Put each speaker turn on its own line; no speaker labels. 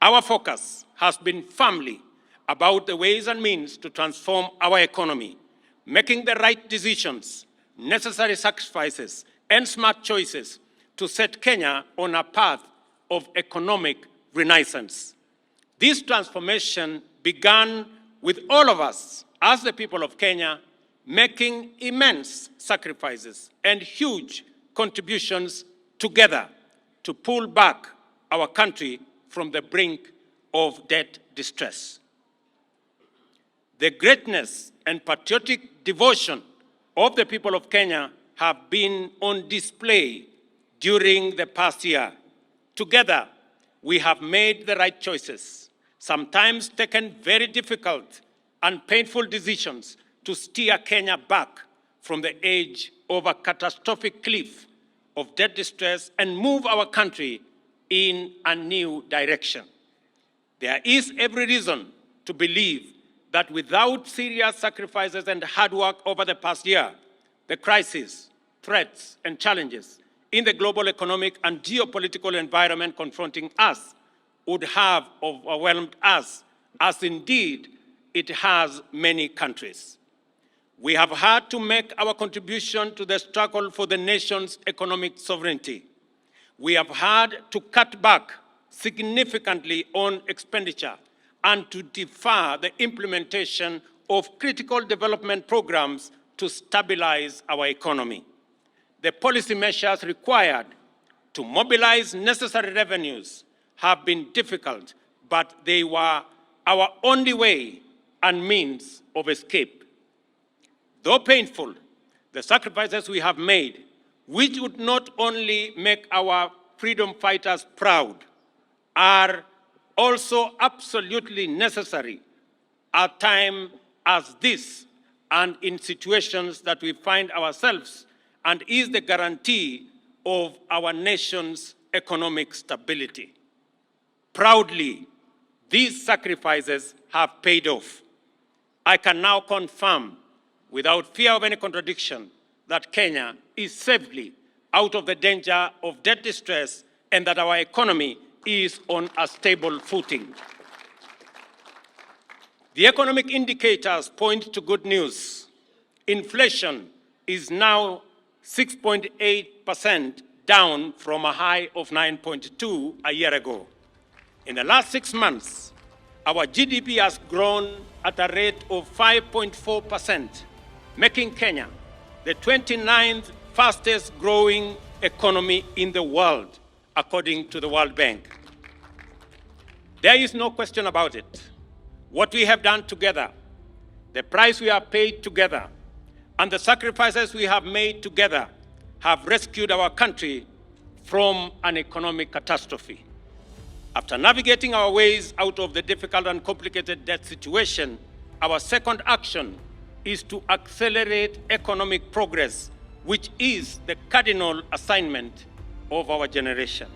Our focus has been firmly about the ways and means to transform our economy, making the right decisions, necessary sacrifices, and smart choices to set Kenya on a path of economic renaissance. This transformation began with all of us, as the people of Kenya, making immense sacrifices and huge contributions together to pull back our country from the brink of debt distress. The greatness and patriotic devotion of the people of Kenya have been on display during the past year. Together, we have made the right choices, sometimes taken very difficult and painful decisions to steer Kenya back from the edge of a catastrophic cliff of debt distress and move our country in a new direction. There is every reason to believe that without serious sacrifices and hard work over the past year, the crises, threats, and challenges in the global economic and geopolitical environment confronting us would have overwhelmed us, as indeed it has many countries. We have had to make our contribution to the struggle for the nation's economic sovereignty. We have had to cut back significantly on expenditure and to defer the implementation of critical development programs to stabilize our economy. The policy measures required to mobilize necessary revenues have been difficult, but they were our only way and means of escape. Though painful, the sacrifices we have made, which would not only make our freedom fighters proud, are also absolutely necessary at a time as this and in situations that we find ourselves, and is the guarantee of our nation's economic stability. Proudly, these sacrifices have paid off. I can now confirm, without fear of any contradiction, that Kenya is safely out of the danger of debt distress and that our economy is on a stable footing. The economic indicators point to good news. Inflation is now 6.8%, down from a high of 9.2% a year ago. In the last 6 months, our GDP has grown at a rate of 5.4%, making Kenya the 29th fastest growing economy in the world, according to the World Bank. There is no question about it. What we have done together, the price we have paid together, and the sacrifices we have made together have rescued our country from an economic catastrophe. After navigating our ways out of the difficult and complicated debt situation, our second action is to accelerate economic progress, which is the cardinal assignment of our generation.